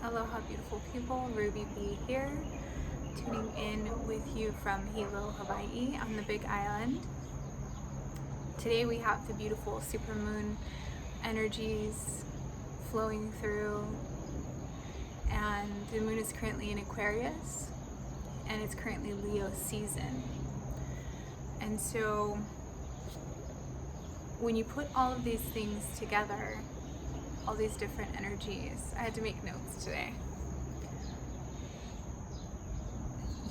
Aloha, beautiful people. Ruby B here, tuning in with you from Hilo, Hawaii on the Big Island. Today we have the beautiful supermoon energies flowing through, and the moon is currently in Aquarius, and it's currently Leo season. And so when you put all of these things together, all these different energies, I had to make notes today.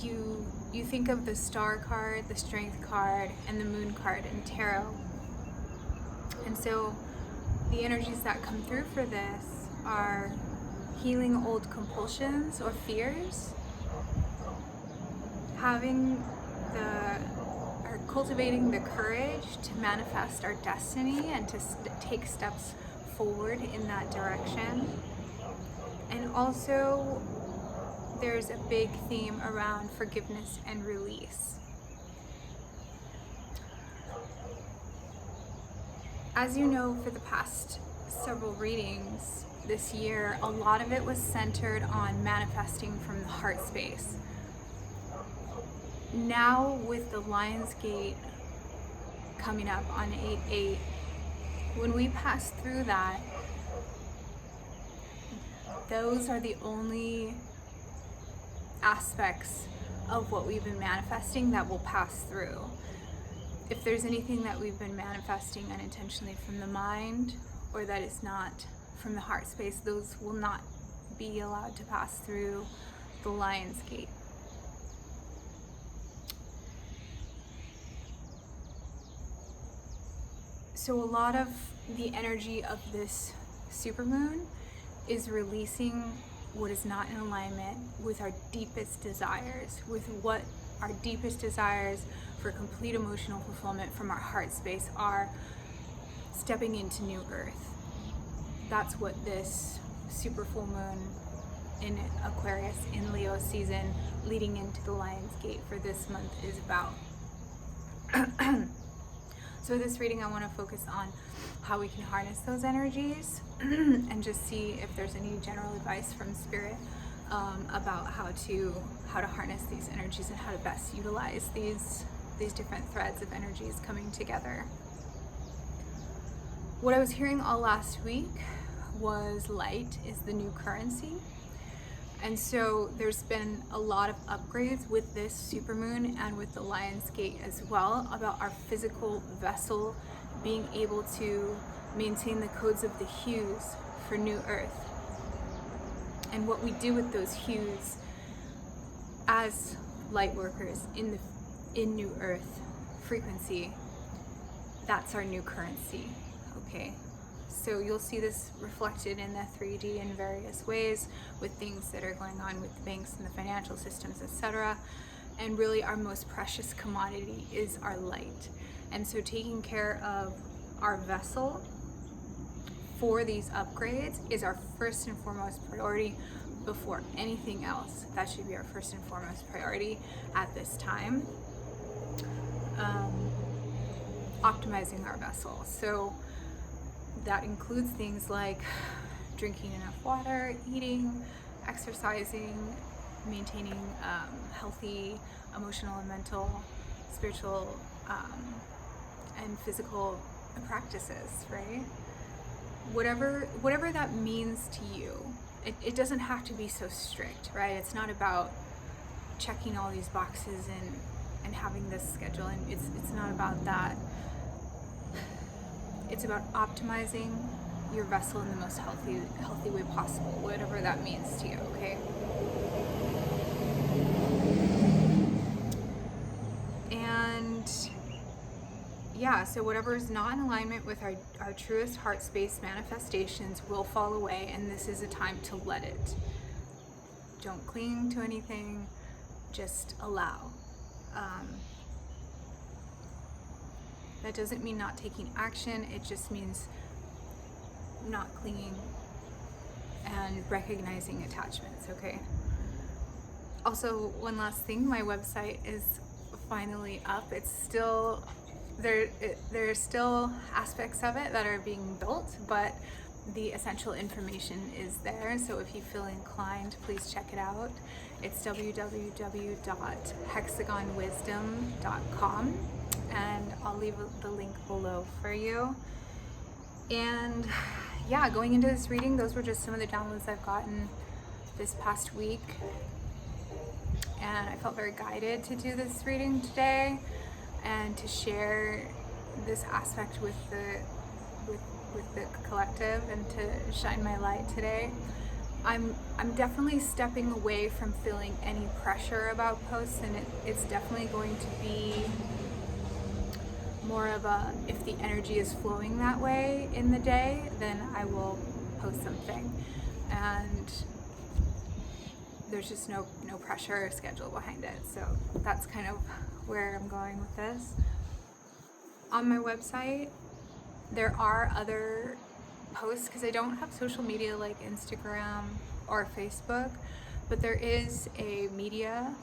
You think of the star card, the strength card, and the moon card in tarot. And so the energies that come through for this are healing old compulsions or fears, cultivating the courage to manifest our destiny and to take steps forward in that direction. And also there's a big theme around forgiveness and release. As you know, for the past several readings this year, a lot of it was centered on manifesting from the heart space. Now with the Lion's Gate coming up on 8/8, when we pass through that, those are the only aspects of what we've been manifesting that will pass through. If there's anything that we've been manifesting unintentionally from the mind or that is not from the heart space, those will not be allowed to pass through the Lion's Gate. So a lot of the energy of this supermoon is releasing what is not in alignment with our deepest desires, with what our deepest desires for complete emotional fulfillment from our heart space are, stepping into new earth. That's what this super full moon in Aquarius in Leo season leading into the Lion's Gate for this month is about. So this reading, I want to focus on how we can harness those energies and just see if there's any general advice from Spirit about how to harness these energies and how to best utilize these different threads of energies coming together. What I was hearing all last week was light is the new currency. And so there's been a lot of upgrades with this supermoon and with the Lion's Gate as well about our physical vessel being able to maintain the codes of the hues for new earth. And what we do with those hues as light workers in new earth frequency, that's our new currency, okay? So you'll see this reflected in the 3D in various ways with things that are going on with the banks and the financial systems, etc. And really our most precious commodity is our light. And so taking care of our vessel for these upgrades is our first and foremost priority before anything else. That should be our first and foremost priority at this time. Optimizing our vessel. So that includes things like drinking enough water, eating, exercising, maintaining healthy emotional and mental, spiritual, and physical practices, right? Whatever that means to you. It doesn't have to be so strict, right? It's not about checking all these boxes and having this schedule, and it's not about that. It's about optimizing your vessel in the most healthy way possible, whatever that means to you, okay? And yeah, so whatever is not in alignment with our truest heart space manifestations will fall away, and this is a time to let it. Don't cling to anything, just allow. That doesn't mean not taking action, it just means not clinging and recognizing attachments, okay? Also, one last thing, my website is finally up. It's still, there are still aspects of it that are being built, but the essential information is there, so if you feel inclined, please check it out. It's www.hexagonwisdom.com, and I'll leave the link below for you. And yeah, going into this reading, those were just some of the downloads I've gotten this past week, and I felt very guided to do this reading today and to share this aspect with the collective and to shine my light today. I'm definitely stepping away from feeling any pressure about posts, and it's definitely going to be more of a, if the energy is flowing that way in the day, then I will post something, and there's just no pressure or schedule behind it. So that's kind of where I'm going with this. On my website, there are other posts, because I don't have social media like Instagram or Facebook, but there is a media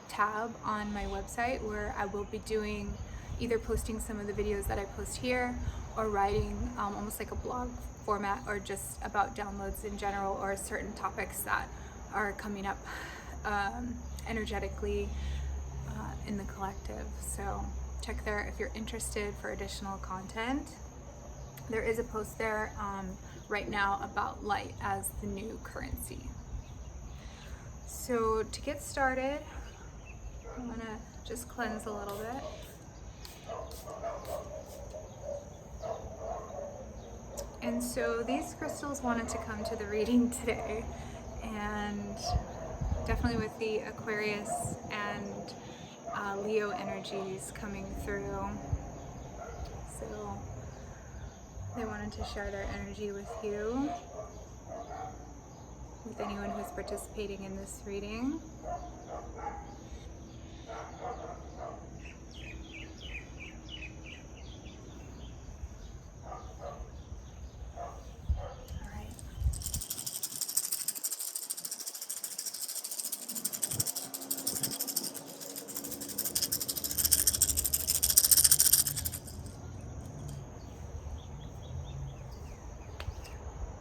tab on my website where I will be doing, either posting some of the videos that I post here, or writing almost like a blog format, or just about downloads in general, or certain topics that are coming up energetically in the collective. So check there if you're interested for additional content. There is a post there right now about light as the new currency. So to get started, I'm gonna just cleanse a little bit. And so these crystals wanted to come to the reading today, and definitely with the Aquarius and Leo energies coming through. So they wanted to share their energy with you, with anyone who's participating in this reading.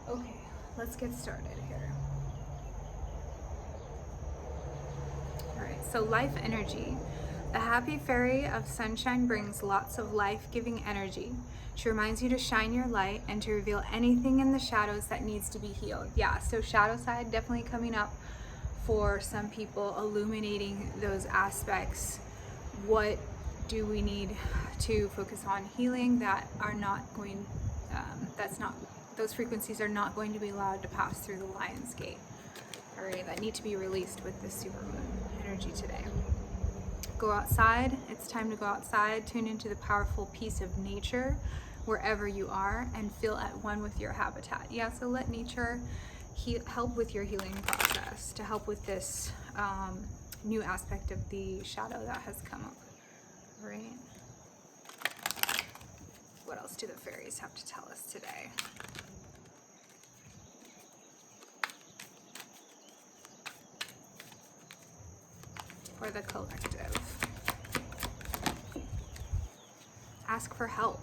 Okay, let's get started here. All right, so life energy. The happy fairy of sunshine brings lots of life-giving energy. She reminds you to shine your light and to reveal anything in the shadows that needs to be healed. Yeah, so shadow side definitely coming up for some people, illuminating those aspects. What do we need to focus on healing that are not going, those frequencies are not going to be allowed to pass through the lion's gate, all right, that need to be released with this supermoon energy today. Go outside. It's time to go outside, tune into the powerful peace of nature wherever you are, and feel at one with your habitat. Yeah, so let nature help with your healing process, to help with this new aspect of the shadow that has come up, right? What else do the fairies have to tell us today? For the collective. Ask for help.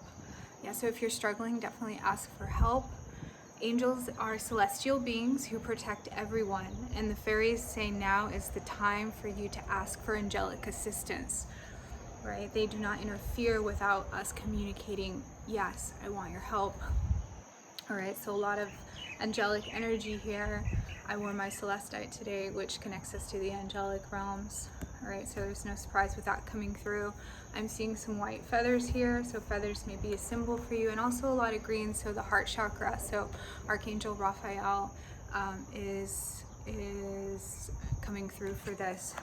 Yeah, so if you're struggling, definitely ask for help. Angels are celestial beings who protect everyone, and the fairies say now is the time for you to ask for angelic assistance, right? They do not interfere without us communicating, yes, I want your help. All right, so a lot of angelic energy here. I wore my celestite today, which connects us to the angelic realms. All right, so there's no surprise with that coming through. I'm seeing some white feathers here, so feathers may be a symbol for you, and also a lot of green, so the heart chakra. So Archangel Raphael is coming through for this.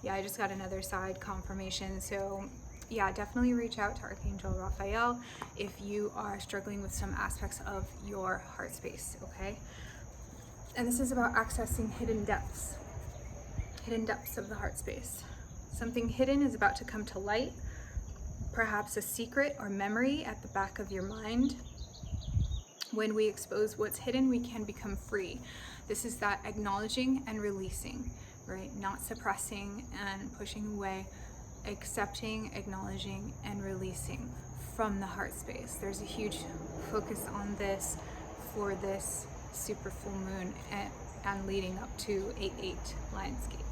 Yeah, I just got another side confirmation. So yeah, definitely reach out to Archangel Raphael if you are struggling with some aspects of your heart space, okay? And this is about accessing hidden depths of the heart space. Something hidden is about to come to light, perhaps a secret or memory at the back of your mind. When we expose what's hidden, we can become free. This is that acknowledging and releasing, right? Not suppressing and pushing away, accepting, acknowledging, and releasing. from the heart space. There's a huge focus on this for this super full moon and leading up to 8/8 Lionsgate.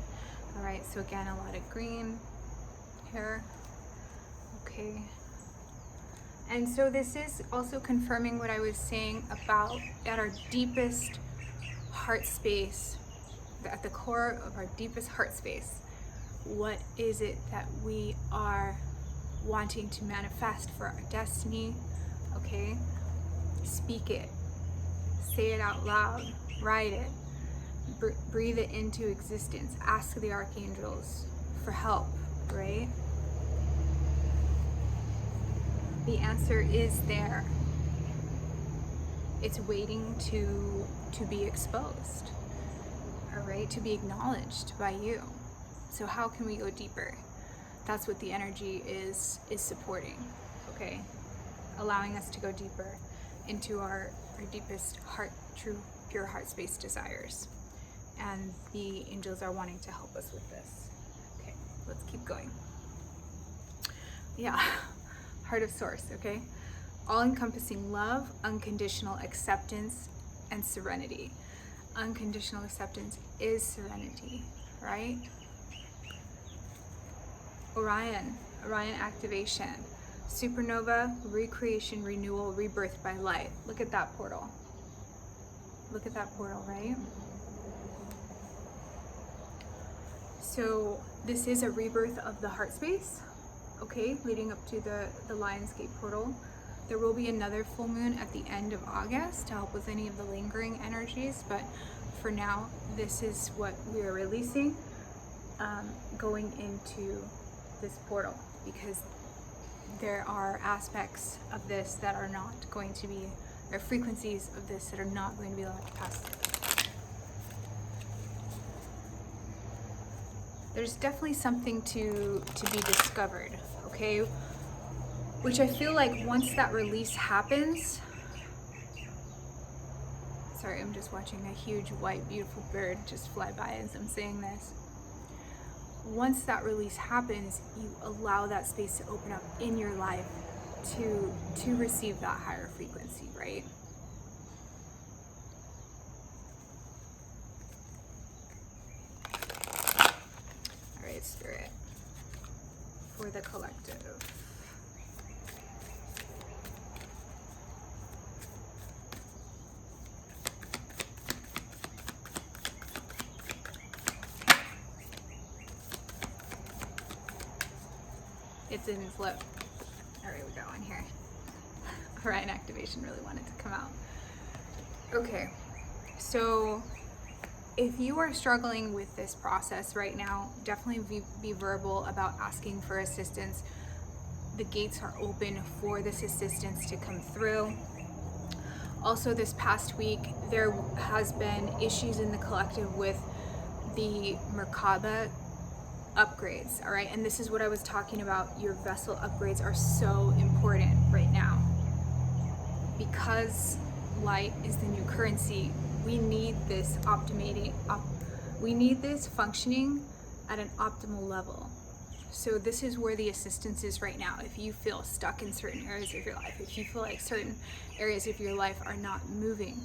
All right, so again, a lot of green here. Okay. And so this is also confirming what I was saying about at our deepest heart space, at the core of our deepest heart space, what is it that we are wanting to manifest for our destiny? Okay, speak it, say it out loud, write it, breathe it into existence, ask the archangels for help, right? The answer is there. It's waiting to be exposed, all right, to be acknowledged by you. So how can we go deeper? That's what the energy is supporting, okay? Allowing us to go deeper into our deepest heart, true, pure heart space desires. And the angels are wanting to help us with this. Okay, let's keep going. Yeah, heart of source, okay? All-encompassing love, unconditional acceptance, and serenity. Unconditional acceptance is serenity, right? Orion activation. Supernova, recreation, renewal, rebirth by light. Look at that portal. Look at that portal, right? So this is a rebirth of the heart space, okay, leading up to the Lionsgate portal. There will be another full moon at the end of August to help with any of the lingering energies, but for now, this is what we are releasing going into this portal, because there are aspects of this that are not going to be, there are frequencies of this that are not going to be allowed to pass through. There's definitely something to be discovered, okay? Which I feel like once that release happens, sorry, I'm just watching a huge white beautiful bird just fly by as I'm saying this. Once that release happens, you allow that space to open up in your life to receive that higher frequency, right? All right, Spirit, for the collective. It didn't flip. All right, we got one here. Orion activation really wanted to come out. Okay, so if you are struggling with this process right now, definitely be verbal about asking for assistance. The gates are open for this assistance to come through. Also, this past week, there has been issues in the collective with the Merkaba upgrades, all right? And this is what I was talking about. Your vessel upgrades are so important right now. Because light is the new currency, we need this we need this functioning at an optimal level. So this is where the assistance is right now. If you feel stuck in certain areas of your life, if you feel like certain areas of your life are not moving,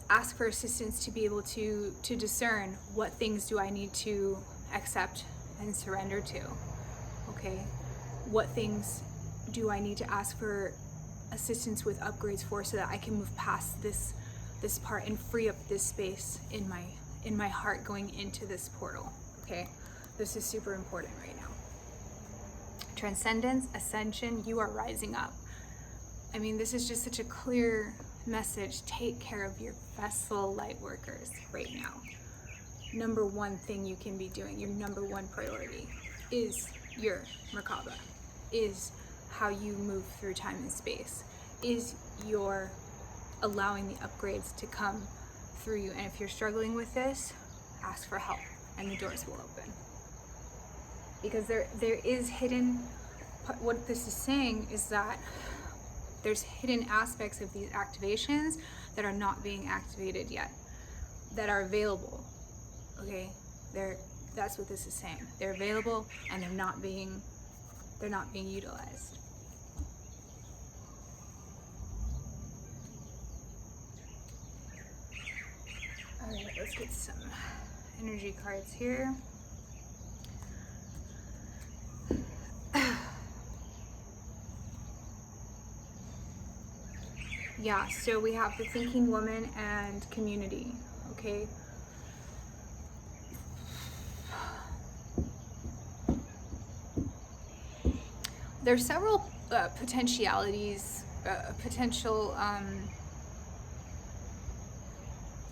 ask for assistance to be able to discern what things do I need to accept and surrender to, okay? What things do I need to ask for assistance with upgrades for, so that I can move past this part and free up this space in my heart going into this portal, okay? This is super important right now. Transcendence, ascension, you are rising up. I mean, this is just such a clear message. Take care of your vessel light workers right now. Number one thing you can be doing, your number one priority, is your Merkaba, is how you move through time and space, is your allowing the upgrades to come through you. And if you're struggling with this, ask for help and the doors will open. Because there is hidden, what this is saying is that there's hidden aspects of these activations that are not being activated yet, that are available. Okay, that's what this is saying. They're available and they're not being utilized. let's get some energy cards here. Yeah, so we have the thinking woman and community, okay? There's several potentialities, potential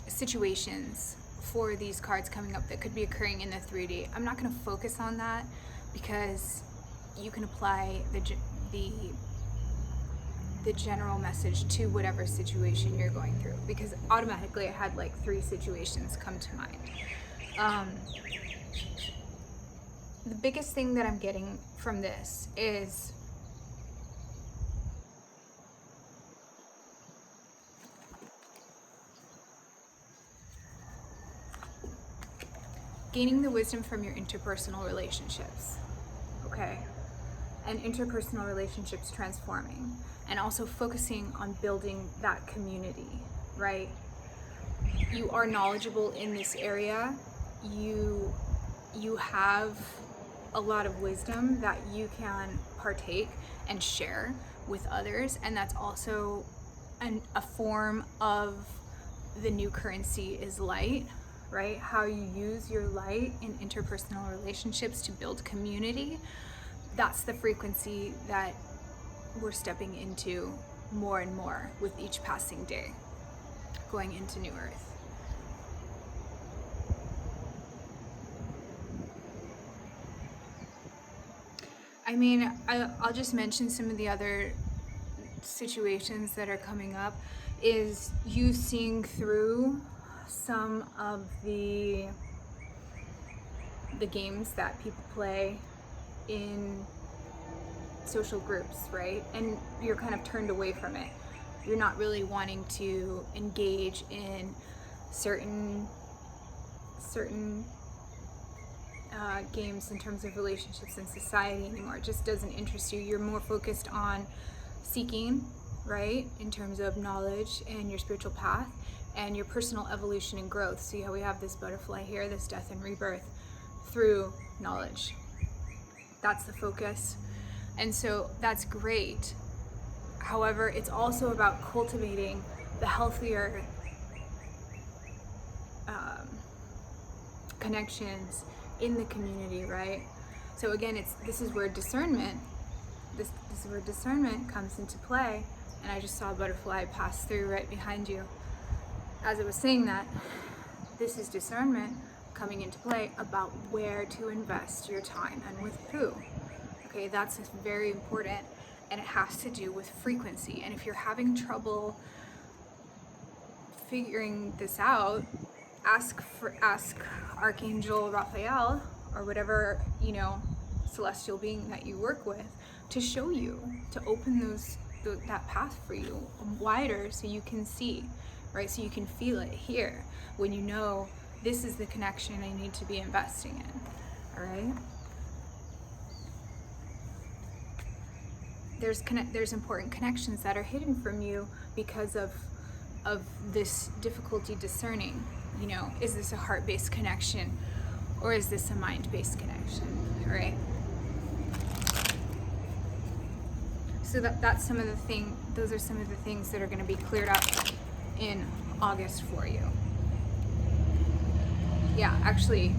situations for these cards coming up that could be occurring in the 3D. I'm not going to focus on that because you can apply the general message to whatever situation you're going through, because automatically I had like 3 situations come to mind. The biggest thing that I'm getting from this is gaining the wisdom from your interpersonal relationships, okay? And interpersonal relationships transforming, and also focusing on building that community, right? You are knowledgeable in this area. You have a lot of wisdom that you can partake and share with others, and that's also a form of the new currency is light, right? How you use your light in interpersonal relationships to build community. That's the frequency that we're stepping into more and more with each passing day, going into New Earth. I mean, I'll just mention some of the other situations that are coming up, is you seeing through some of the games that people play in social groups, right? And you're kind of turned away from it. You're not really wanting to engage in certain games in terms of relationships in society anymore. It just doesn't interest you. You're more focused on seeking, right, in terms of knowledge and your spiritual path and your personal evolution and growth. See how we have this butterfly here, this death and rebirth through knowledge. That's the focus. And so that's great. However, it's also about cultivating the healthier connections in the community, right? So again, this is where discernment comes into play. And I just saw a butterfly pass through right behind you. As I was saying that, this is discernment coming into play about where to invest your time and with who. Okay, that's very important, and it has to do with frequency. And if you're having trouble figuring this out, ask Archangel Raphael or whatever, celestial being that you work with to show you, to open that path for you wider so you can see, right? So you can feel it here when you know this is the connection I need to be investing in, all right? There's important connections that are hidden from you because of this difficulty discerning. Is this a heart-based connection or is this a mind-based connection, all right? So that's some of the those are some of the things that are going to be cleared up in August for you. Yeah, actually,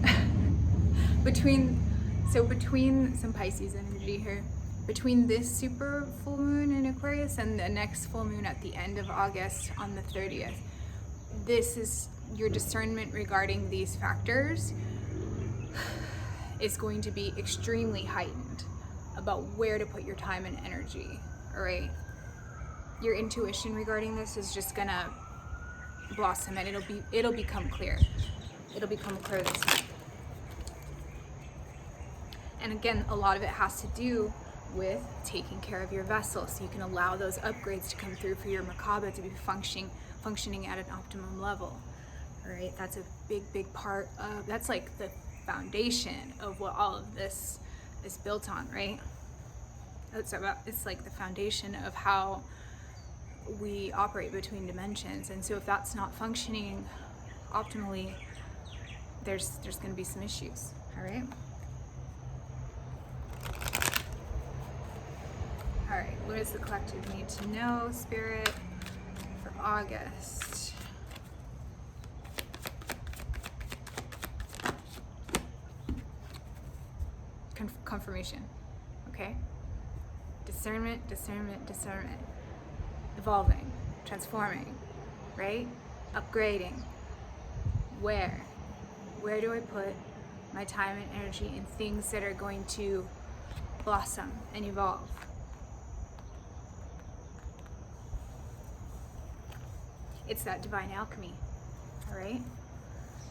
between some Pisces energy here, between this super full moon in Aquarius and the next full moon at the end of August on the 30th, this is your discernment regarding these factors is going to be extremely heightened about where to put your time and energy, all right? Your intuition regarding this is just gonna blossom, and it'll become clear. It'll become clear this time. And again, a lot of it has to do with taking care of your vessel, so you can allow those upgrades to come through for your Merkaba to be functioning at an optimum level. All right, that's a big part of, that's like the foundation of what all of this is built on, right? It's like the foundation of how we operate between dimensions. And so if that's not functioning optimally, there's going to be some issues. All right. All right, what does the collective need to know, Spirit, for August? Confirmation, okay? Discernment, discernment, discernment. Evolving, transforming, right? Upgrading. Where do I put my time and energy in things that are going to blossom and evolve? It's that divine alchemy, all right?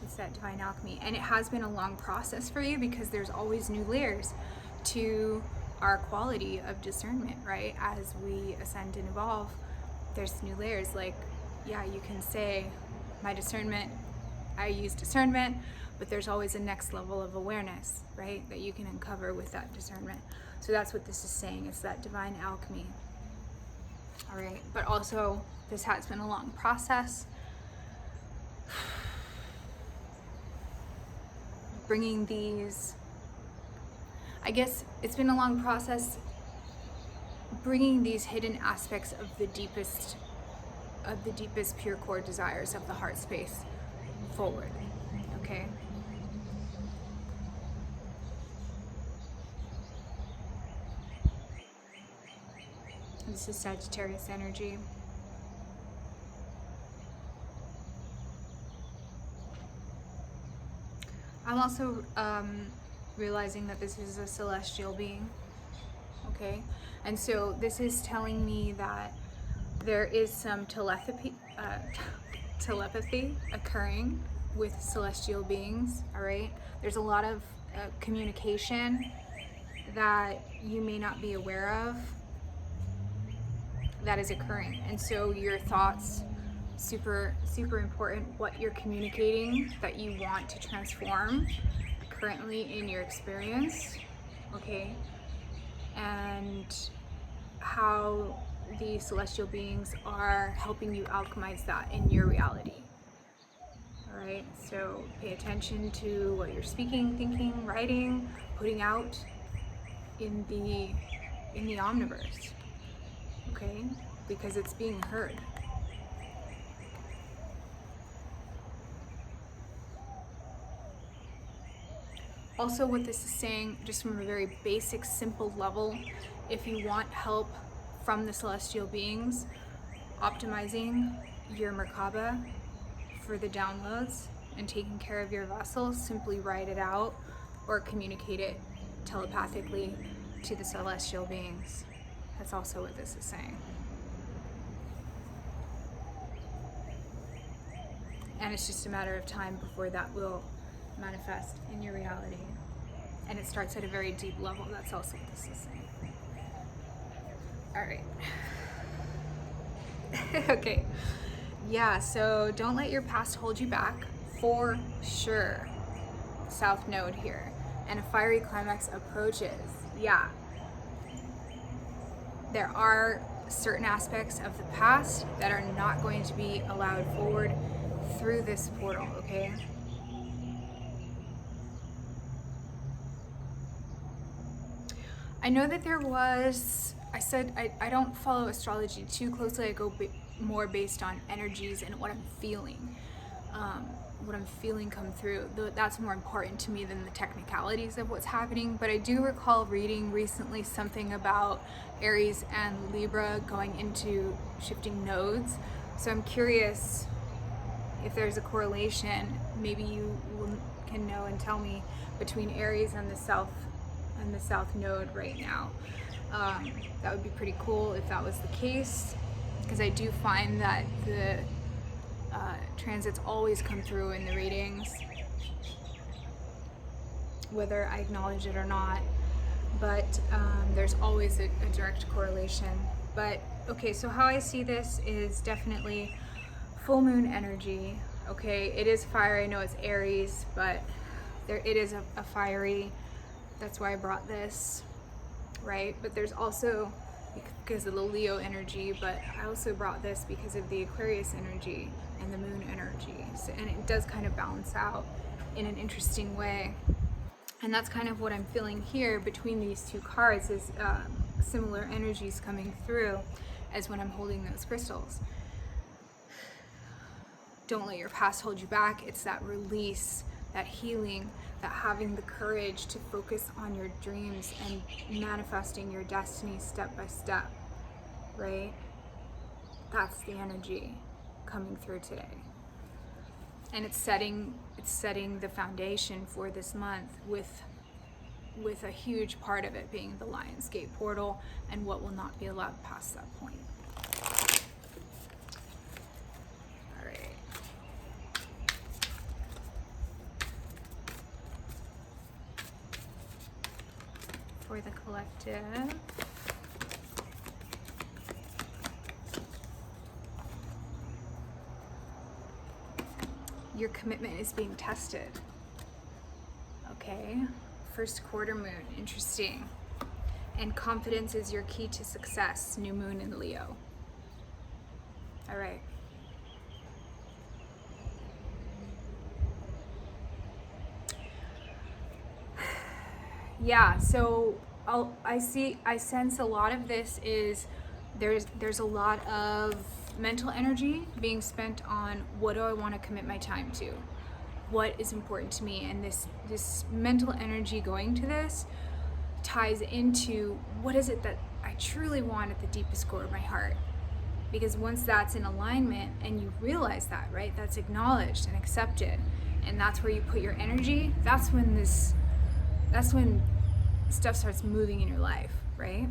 It's that divine alchemy. And it has been a long process for you because there's always new layers to our quality of discernment, right? As we ascend and evolve, there's new layers. Like, yeah, you can say, my discernment, I use discernment, but there's always a next level of awareness, right? That you can uncover with that discernment. So that's what this is saying. It's that divine alchemy. All right, but also this has been a long process. Bringing these, I guess it's been a long process bringing these hidden aspects of the deepest pure core desires of the heart space forward, okay? This is Sagittarius energy. I'm also realizing that this is a celestial being, okay? And so this is telling me that there is some telepathy occurring with celestial beings, all right? There's a lot of communication that you may not be aware of that is occurring. And so your thoughts, super important, what you're communicating that you want to transform currently in your experience, okay? And how the celestial beings are helping you alchemize that in your reality. All right, so pay attention to what you're speaking, thinking, writing, putting out in the omniverse, okay? Because it's being heard. Also, what this is saying, just from a very basic, simple level, if you want help from the celestial beings, optimizing your Merkaba for the downloads and taking care of your vessels, simply write it out or communicate it telepathically to the celestial beings. That's also what this is saying. And it's just a matter of time before that will manifest in your reality. And it starts at a very deep level. That's also what this is saying. All right. Okay. Yeah, so don't let your past hold you back, for sure. South Node here. And a fiery climax approaches. Yeah. There are certain aspects of the past that are not going to be allowed forward through this portal, okay? I know that there was, I said I don't follow astrology too closely. I go more based on energies and what I'm feeling. What I'm feeling come through. That's more important to me than the technicalities of what's happening. But I do recall reading recently something about Aries and Libra going into shifting nodes. So I'm curious if there's a correlation. Maybe you can know and tell me between Aries and the South node right now. That would be pretty cool if that was the case, because I do find that the transits always come through in the readings, whether I acknowledge it or not, but there's always a direct correlation. But okay, so how I see this is definitely full moon energy. Okay, it is fire. I know it's Aries, but it is a fiery. That's why I brought this, right? But there's also because of the Leo energy, but I also brought this because of the Aquarius energy and the moon energy. So, and it does kind of balance out in an interesting way. And that's kind of what I'm feeling here between these two cards, is similar energies coming through as when I'm holding those crystals. Don't let your past hold you back. It's that release, that healing, that having the courage to focus on your dreams and manifesting your destiny step by step, right? That's the energy coming through today. And it's setting the foundation for this month with a huge part of it being the Lionsgate portal and what will not be allowed past that point. All right. For the collective. Your commitment is being tested. Okay, first quarter moon, interesting. And confidence is your key to success, new moon in Leo. All right. Yeah, so I sense a lot of this is there's a lot of mental energy being spent on what do I want to commit my time to, what is important to me, and this mental energy going to this ties into what is it that I truly want at the deepest core of my heart. Because once that's in alignment and you realize that, right, that's acknowledged and accepted, and that's where you put your energy, that's when stuff starts moving in your life, right?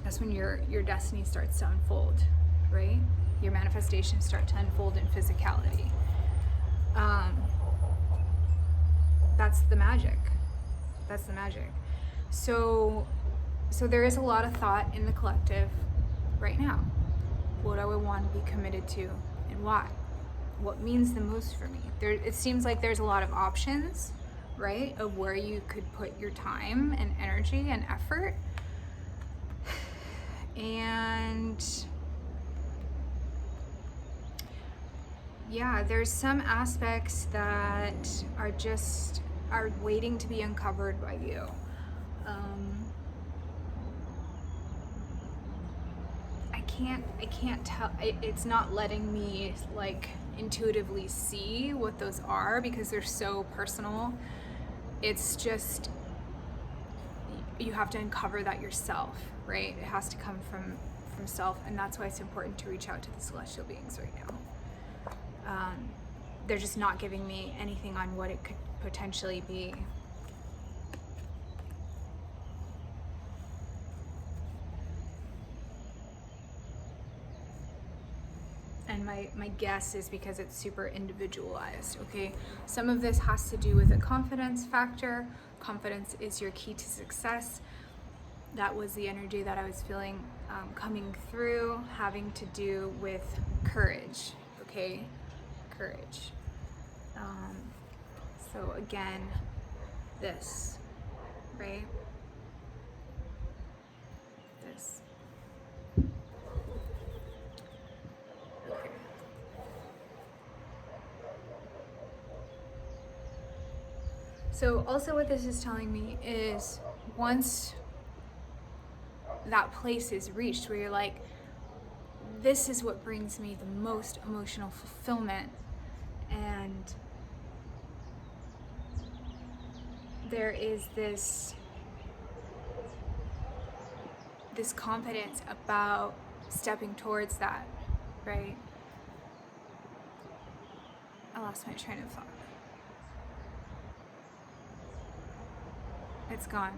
That's when your destiny starts to unfold, right? Your manifestations start to unfold in physicality. That's the magic. That's the magic. So there is a lot of thought in the collective right now. What do I want to be committed to and why? What means the most for me? It seems like there's a lot of options, right, of where you could put your time and energy and effort. And yeah, there's some aspects that are waiting to be uncovered by you. I can't tell. It's not letting me like intuitively see what those are because they're so personal. It's just you have to uncover that yourself, right? It has to come from self, and that's why it's important to reach out to the celestial beings right now. They're just not giving me anything on what it could potentially be. And my guess is because it's super individualized, okay? Some of this has to do with a confidence factor. Confidence is your key to success. That was the energy that I was feeling coming through, having to do with courage, okay? Courage. So again, this, right? This. Okay. So also what this is telling me is once that place is reached where you're like, this is what brings me the most emotional fulfillment, and there is this confidence about stepping towards that, right? I lost my train of thought. It's gone.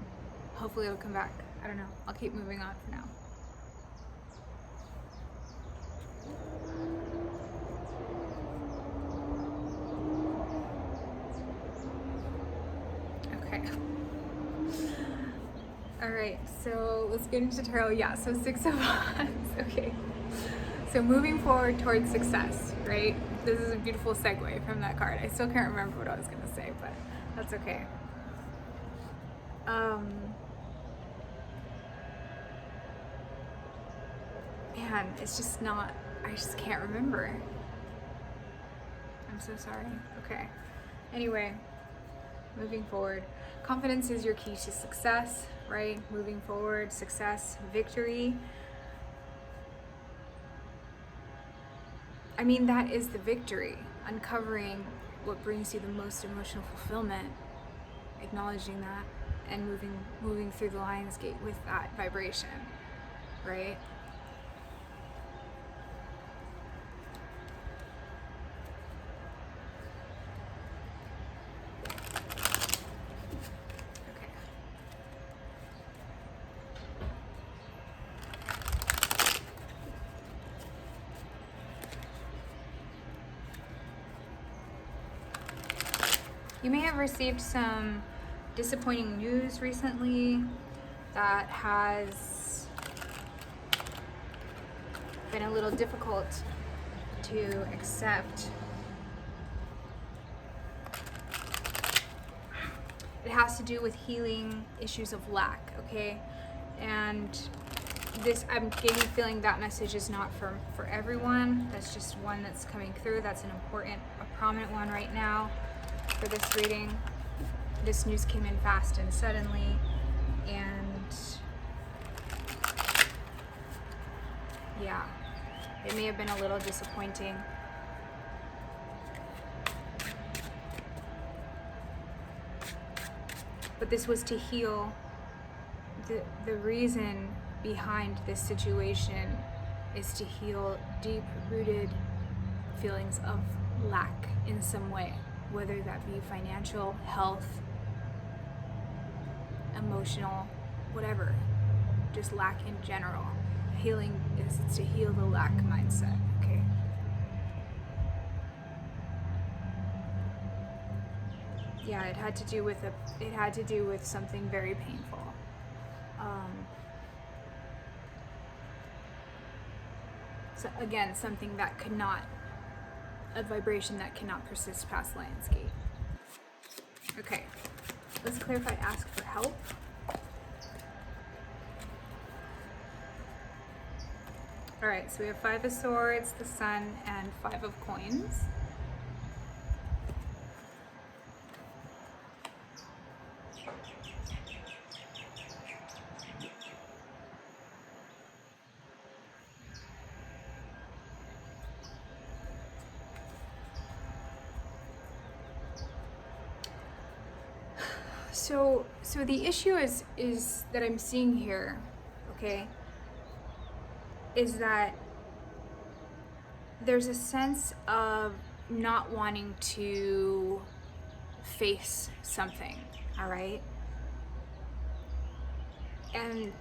Hopefully it'll come back. I don't know. I'll keep moving on for now. Okay. All right, so let's get into tarot. Yeah, so 6 of Wands. Okay. So moving forward towards success, right? This is a beautiful segue from that card. I still can't remember what I was going to say, but that's okay. Man, it's just not, I just can't remember. I'm so sorry. Okay. Anyway, moving forward. Confidence is your key to success, right? Moving forward, success, victory. I mean, that is the victory. Uncovering what brings you the most emotional fulfillment, acknowledging that, and moving through the Lion's Gate with that vibration, right? You may have received some disappointing news recently that has been a little difficult to accept. It has to do with healing issues of lack, okay? And this, I'm getting the feeling that message is not for everyone. That's just one that's coming through. That's an important, a prominent one right now for this reading. This news came in fast and suddenly, and yeah, it may have been a little disappointing. But this was to heal. The reason behind this situation is to heal deep-rooted feelings of lack in some way, whether that be financial, health, emotional, whatever, just lack in general. Healing is to heal the lack mindset, okay? Yeah, it had to do with something very painful. So again, something that could not, a vibration that cannot persist past Lion's Gate. Okay, let's clarify, ask for help. All right, so we have 5 of Swords, the Sun, and 5 of Coins. So the issue is that I'm seeing here, okay, is that there's a sense of not wanting to face something, all right? And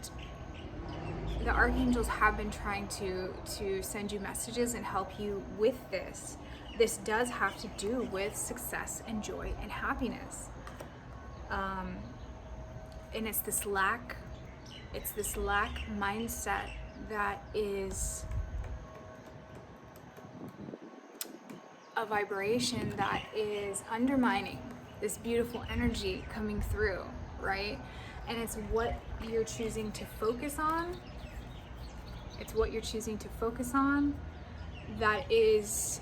the archangels have been trying to send you messages and help you with this. This does have to do with success and joy and happiness. And it's this lack mindset that is a vibration that is undermining this beautiful energy coming through, right? And it's what you're choosing to focus on. It's what you're choosing to focus on that is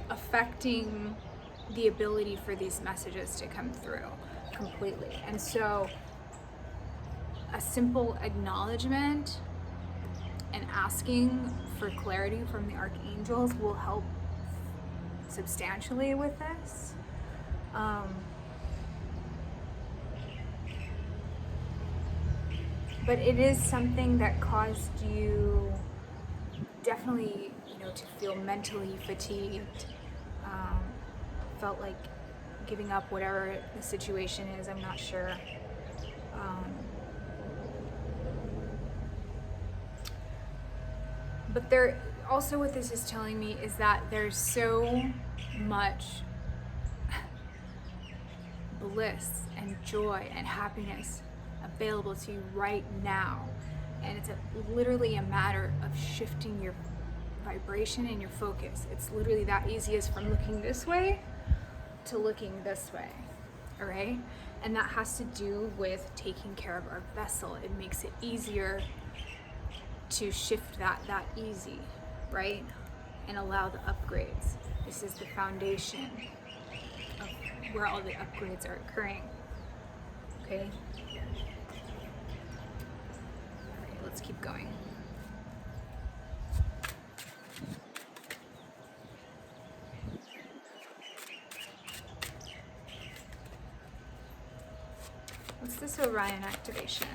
affecting the ability for these messages to come through completely. And so a simple acknowledgement and asking for clarity from the archangels will help substantially with this. But it is something that caused you definitely, to feel mentally fatigued. Felt like giving up whatever the situation is, I'm not sure. But there also, what this is telling me is that there's so much bliss and joy and happiness available to you right now, and it's literally a matter of shifting your vibration and your focus. It's literally that easy as from looking this way to looking this way, all right? And that has to do with taking care of our vessel. It makes it easier to shift that easy, right? And allow the upgrades. This is the foundation of where all the upgrades are occurring. Okay? Alright, let's keep going. What's this Orion activation?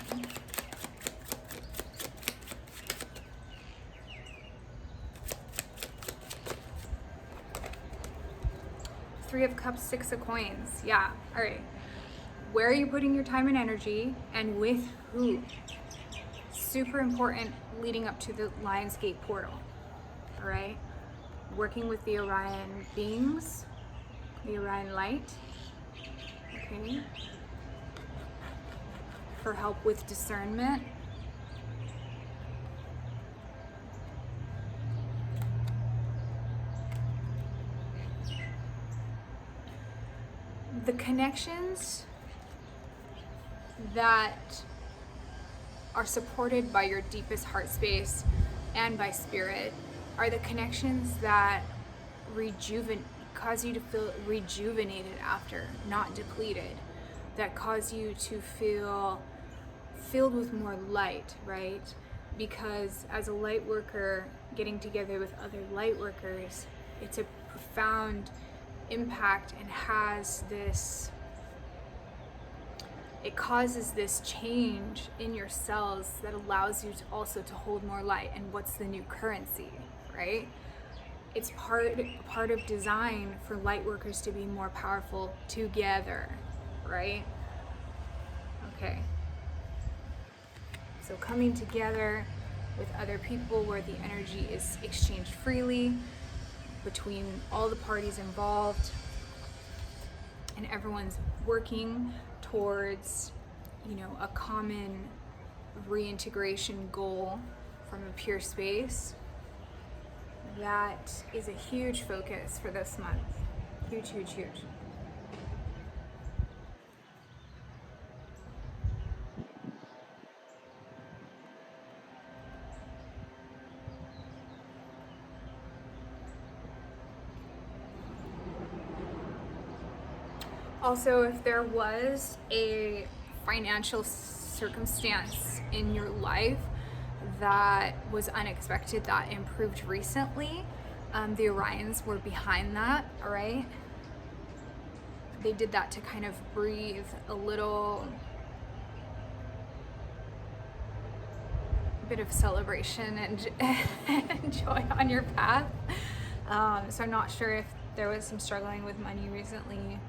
Three of Cups, Six of Coins. Yeah, all right. Where are you putting your time and energy, and with who? Super important leading up to the Lionsgate portal, all right? Working with the Orion beings, the Orion light, okay? For help with discernment. The connections that are supported by your deepest heart space and by spirit are the connections that cause you to feel rejuvenated after, not depleted, that cause you to feel filled with more light, right? Because as a light worker, getting together with other light workers, it's a profound impact and has this, it causes this change in your cells that allows you to also to hold more light. And what's the new currency, right? It's part of design for light workers to be more powerful together, right? Okay. So coming together with other people where the energy is exchanged freely between all the parties involved, and everyone's working towards, you know, a common reintegration goal from a pure space. That is a huge focus for this month. Huge, huge, huge. Also, if there was a financial circumstance in your life that was unexpected, that improved recently, the Orions were behind that, all right? They did that to kind of breathe a little bit of celebration and joy on your path. So I'm not sure if there was some struggling with money recently.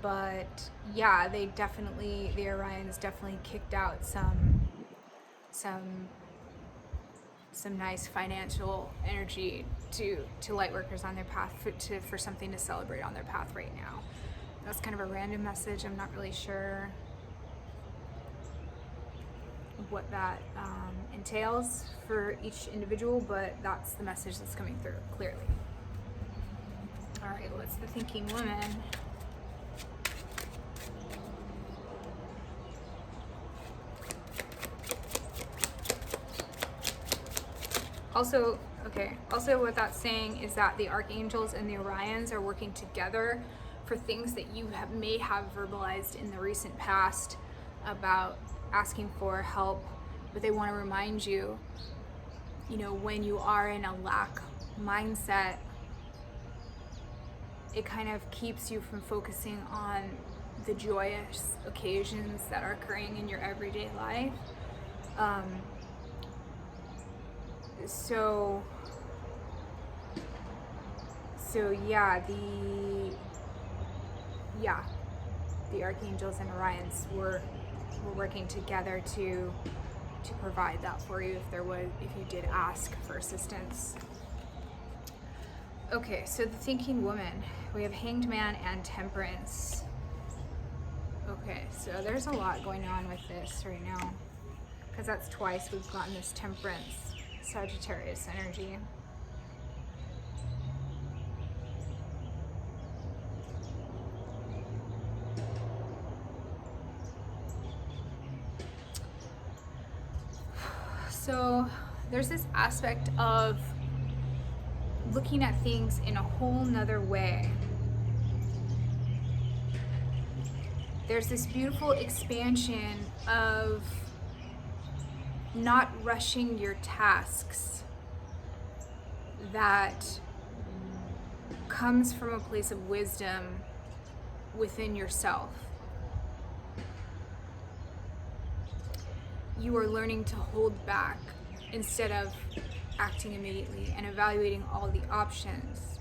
But yeah, the Orions definitely kicked out some nice financial energy to light workers on their path for something to celebrate on their path right now. That's kind of a random message. I'm not really sure what that entails for each individual, but that's the message that's coming through clearly. All right, what's the thinking woman? Also what that's saying is that the archangels and the Orions are working together for things that you may have verbalized in the recent past about asking for help, but they want to remind you, you know, when you are in a lack mindset, it kind of keeps you from focusing on the joyous occasions that are occurring in your everyday life. So yeah, the archangels and Orions were working together to provide that for you if you did ask for assistance. Okay, so the thinking woman, we have Hanged Man and Temperance. Okay, so there's a lot going on with this right now, because that's twice we've gotten this Temperance Sagittarius energy. also, there's this aspect of looking at things in a whole nother way. There's this beautiful expansion of not rushing your tasks that comes from a place of wisdom within yourself. You are learning to hold back instead of acting immediately and evaluating all the options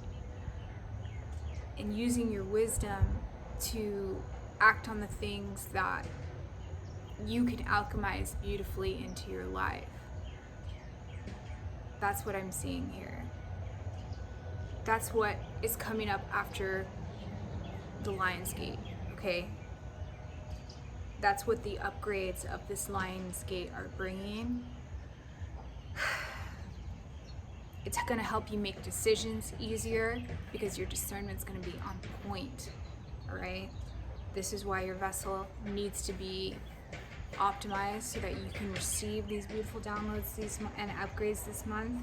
and using your wisdom to act on the things that you can alchemize beautifully into your life. That's what I'm seeing here. That's what is coming up after the Lion's Gate, okay? That's what the upgrades of this Lion's Gate are bringing. It's gonna help you make decisions easier because your discernment's gonna be on point, all right? This is why your vessel needs to be optimized so that you can receive these beautiful downloads and upgrades this month.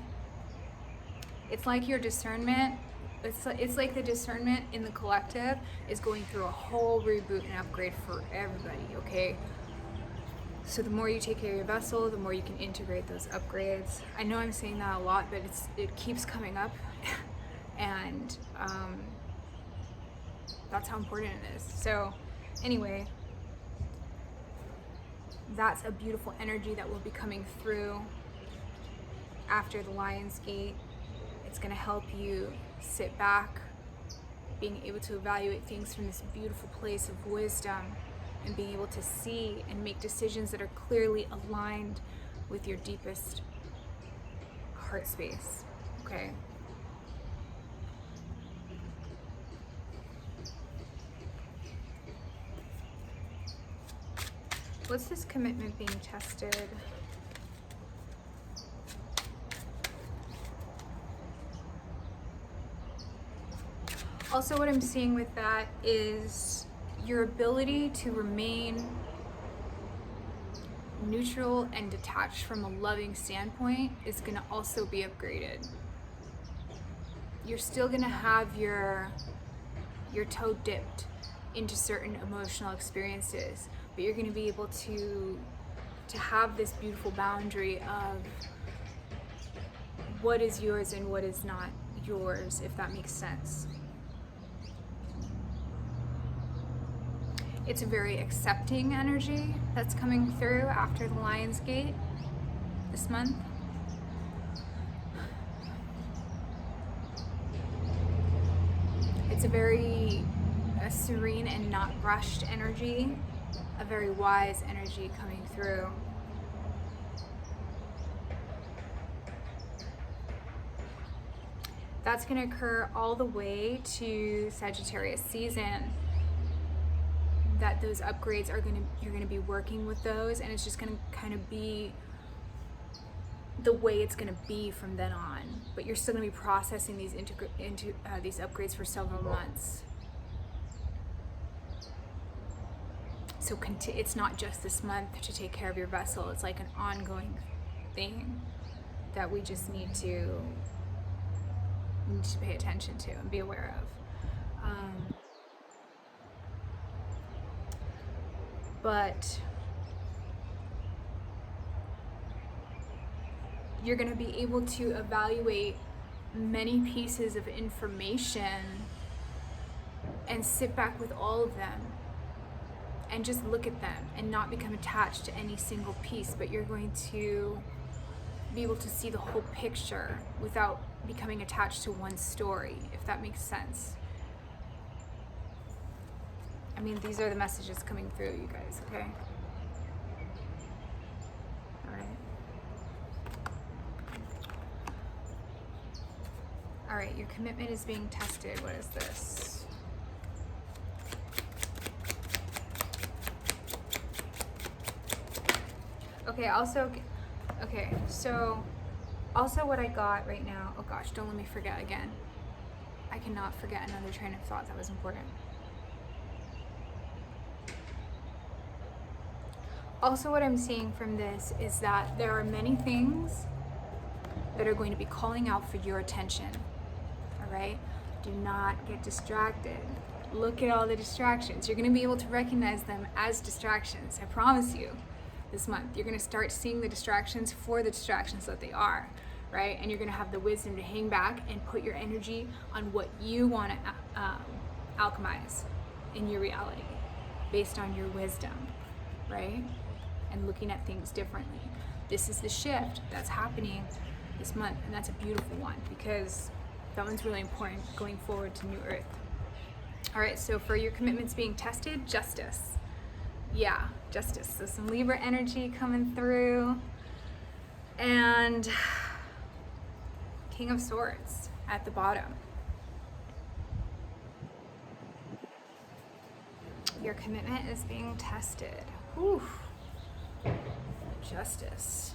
It's like your discernment, it's like the discernment in the collective is going through a whole reboot and upgrade for everybody, okay? So the more you take care of your vessel, the more you can integrate those upgrades. I know I'm saying that a lot, but it keeps coming up and that's how important it is. So anyway, that's a beautiful energy that will be coming through after the Lion's Gate. It's going to help you sit back, being able to evaluate things from this beautiful place of wisdom and being able to see and make decisions that are clearly aligned with your deepest heart space, okay? What's this commitment being tested? Also, what I'm seeing with that is your ability to remain neutral and detached from a loving standpoint is going to also be upgraded. You're still going to have your toe dipped into certain emotional experiences, but you're going to be able to have this beautiful boundary of what is yours and what is not yours, if that makes sense. It's a very accepting energy that's coming through after the Lion's Gate this month. It's a very serene and not rushed energy, a very wise energy coming through. That's going to occur all the way to Sagittarius season. That those upgrades are you're going to be working with those, and it's just going to kind of be the way it's going to be from then on. But you're still going to be processing these these upgrades for several months. So it's not just this month to take care of your vessel. It's like an ongoing thing that we just need to pay attention to and be aware of. But you're going to be able to evaluate many pieces of information and sit back with all of them and just look at them and not become attached to any single piece, but you're going to be able to see the whole picture without becoming attached to one story, if that makes sense. I mean, these are the messages coming through, you guys, okay? All right. All right, your commitment is being tested. What is this? Okay, so also what I got right now, oh gosh, don't let me forget again. I cannot forget another train of thought that was important. Also, what I'm seeing from this is that there are many things that are going to be calling out for your attention. All right? Do not get distracted. Look at all the distractions. You're going to be able to recognize them as distractions. I promise you. This month, you're going to start seeing the distractions for the distractions that they are, right? And you're going to have the wisdom to hang back and put your energy on what you want to alchemize in your reality based on your wisdom, right? And looking at things differently. This is the shift that's happening this month, and that's a beautiful one because that one's really important going forward to New Earth. All right, so for your commitments being tested, justice. Yeah, justice. So some Libra energy coming through. And King of Swords at the bottom. Your commitment is being tested. Whew. Justice.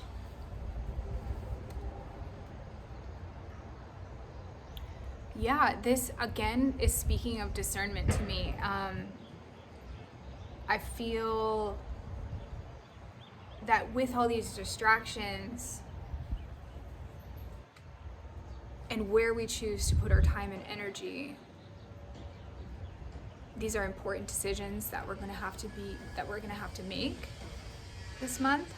Yeah, this again is speaking of discernment to me. I feel that with all these distractions and where we choose to put our time and energy, these are important decisions that we're going to have to make this month.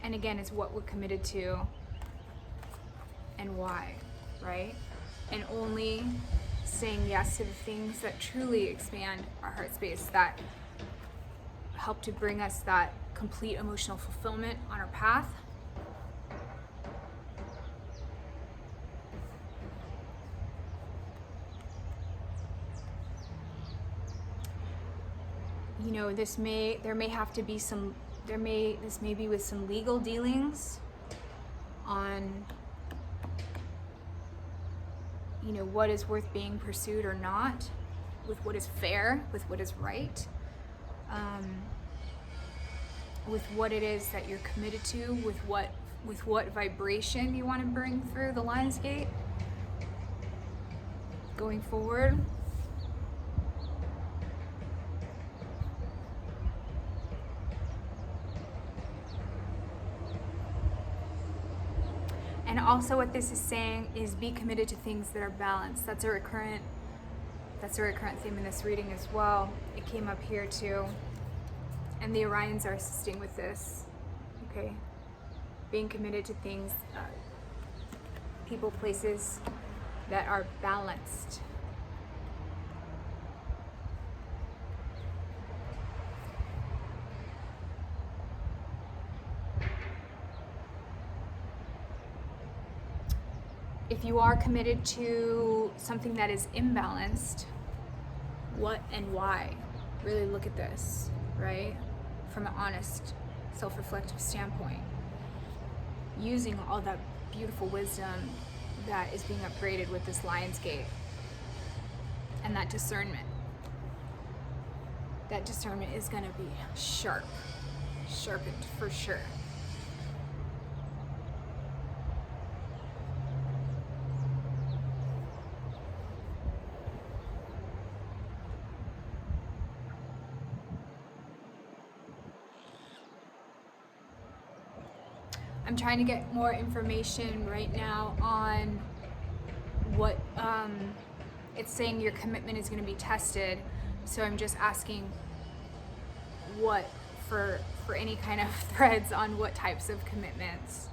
And again, it's what we're committed to and why, right? And only saying yes to the things that truly expand our heart space, that help to bring us that complete emotional fulfillment on our path. You know, this may be with some legal dealings on, you know, what is worth being pursued or not, with what is fair, with what is right, with what it is that you're committed to, with what vibration you want to bring through the Lionsgate going forward. And also what this is saying is be committed to things that are balanced. That's a recurrent theme in this reading as well. It came up here too. And the Orions are assisting with this, okay? Being committed to things, people, places that are balanced. If you are committed to something that is imbalanced, what and why? Really look at this, right? From an honest, self-reflective standpoint. Using all that beautiful wisdom that is being upgraded with this Lionsgate. And that discernment. That discernment is going to be sharpened for sure. I'm trying to get more information right now on what it's saying your commitment is going to be tested. So I'm just asking what for any kind of threads on what types of commitments.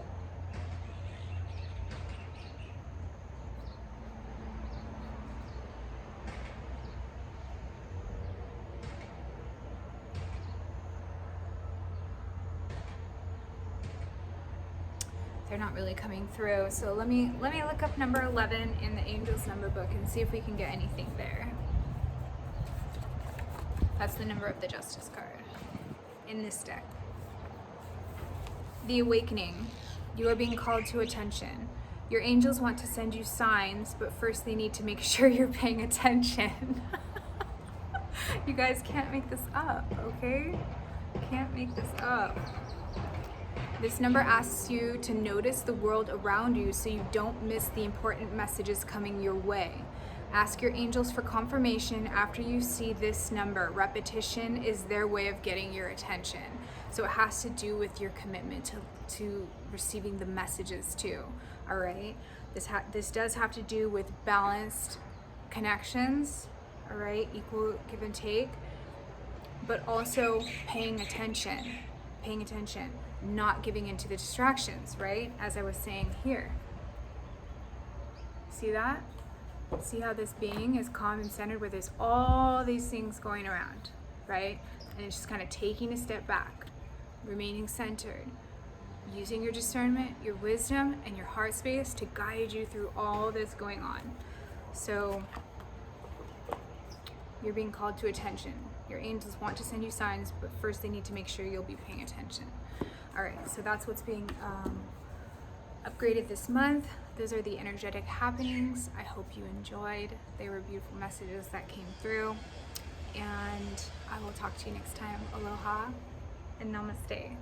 They're not really coming through. So let me look up number 11 in the Angels number book and see if we can get anything there. That's the number of the Justice card in this deck. The Awakening. You are being called to attention. Your angels want to send you signs, but first they need to make sure you're paying attention. You guys can't make this up, okay? Can't make this up. This number asks you to notice the world around you so you don't miss the important messages coming your way. Ask your angels for confirmation after you see this number. Repetition is their way of getting your attention. So it has to do with your commitment to receiving the messages too, all right? This does have to do with balanced connections, all right? Equal give and take, but also paying attention, not giving into the distractions, right? As I was saying here. See that? See how this being is calm and centered where there's all these things going around, right? And it's just kind of taking a step back, remaining centered, using your discernment, your wisdom, and your heart space to guide you through all this going on. So you're being called to attention. Your angels want to send you signs, but first they need to make sure you'll be paying attention. All right, so that's what's being upgraded this month. Those are the energetic happenings. I hope you enjoyed. They were beautiful messages that came through. And I will talk to you next time. Aloha and namaste.